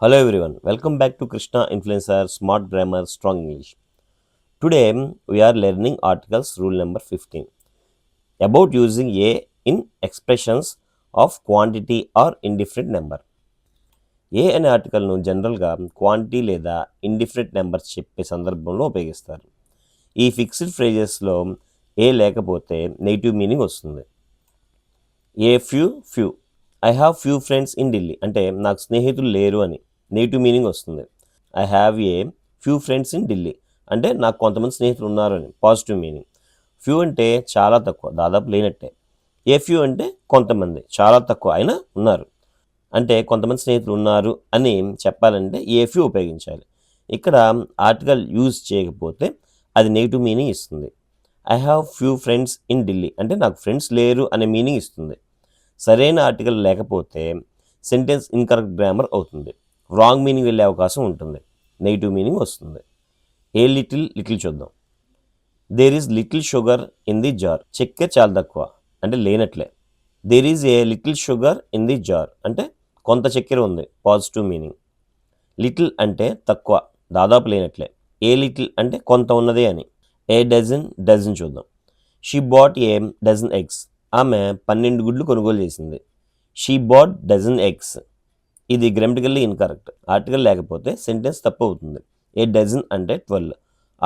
Hello everyone, welcome back to Krishna Influencer Smart Grammar Strong English. Today we are learning articles rule number 15 about using a in expressions of quantity or indefinite number. ఏ అనే ఆర్టికల్ను జనరల్గా quantity లేదా indefinite numbers చెప్పే సందర్భంలో ఉపయోగిస్తారు. ఈ fixed ఫ్రేజెస్లో ఏ లేకపోతే negative meaning వస్తుంది. A few I have few friends in Delhi అంటే నాకు స్నేహితులు లేరు అని నెగిటివ్ మీనింగ్ వస్తుంది. I have a few friends in Delhi అంటే నాకు కొంతమంది స్నేహితులు ఉన్నారు అని పాజిటివ్ మీనింగ్. ఫ్యూ అంటే చాలా తక్కువ, దాదాపు లేనట్టే. ఏ ఫ్యూ అంటే కొంతమంది, చాలా తక్కువ అయినా ఉన్నారు అంటే కొంతమంది స్నేహితులు ఉన్నారు అని చెప్పాలంటే ఏ ఫ్యూ ఉపయోగించాలి. ఇక్కడ ఆర్టికల్ యూజ్ చేయకపోతే అది నెగిటివ్ మీనింగ్ ఇస్తుంది. I have few friends in Delhi అంటే నాకు ఫ్రెండ్స్ లేరు అనే మీనింగ్ ఇస్తుంది. సరైన ఆర్టికల్ లేకపోతే సెంటెన్స్ ఇన్కరెక్ట్ గ్రామర్ అవుతుంది, రాంగ్ మీనింగ్ వెళ్ళే అవకాశం ఉంటుంది, నెగిటివ్ మీనింగ్ వస్తుంది. ఏ లిటిల్ చూద్దాం. There is little sugar in the jar, చక్కెర చాలా తక్కువ అంటే లేనట్లే. There is a little sugar in the jar అంటే కొంత చక్కెర ఉంది, పాజిటివ్ మీనింగ్. లిటిల్ అంటే తక్కువ, దాదాపు లేనట్లే. ఏ లిటిల్ అంటే కొంత ఉన్నదే అని. ఏ డజన్ చూద్దాం. She bought a dozen eggs, ఆమె 12 గుడ్లు కొనుగోలు చేసింది. She bought dozen eggs. ఇది గ్రామటికల్లీ ఇన్కరెక్ట్. ఆర్టికల్ లేకపోతే సెంటెన్స్ తప్పు అవుతుంది. ఏ డజన్ అంటే 12.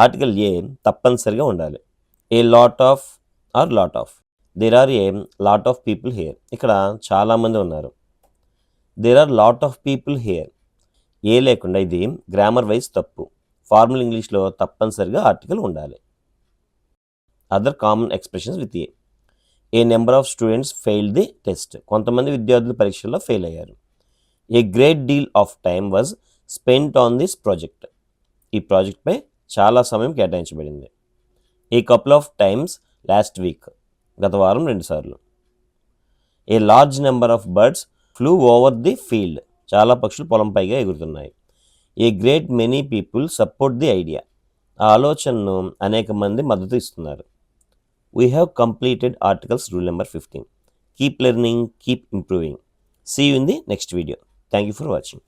ఆర్టికల్ ఏ తప్పనిసరిగా ఉండాలి. A lot of or lot of. There are a lot of people here, ఇక్కడ చాలామంది ఉన్నారు. There are lot of people here. A లేకుండా ఇది గ్రామర్ వైజ్ తప్పు. ఫార్మల్ ఇంగ్లీష్లో తప్పనిసరిగా ఆర్టికల్ ఉండాలి. Other common expressions with a number of students failed the test, కొంతమంది విద్యార్థులు పరీక్షల్లో ఫెయిల్ అయ్యారు. A great deal of time was spent on this project, ఈ ప్రాజెక్ట్పై చాలా సమయం కేటాయించబడింది. A couple of times last week, గత వారం 2 సార్లు. A large number of birds flew over the field, చాలా పక్షులు పొలంపైగా ఎగురుతున్నాయి. A great many people support the idea, ఆ ఆలోచనను అనేక మంది మద్దతు ఇస్తున్నారు. We have completed articles rule number 15. Keep learning, keep improving. See you in the next video. Thank you for watching.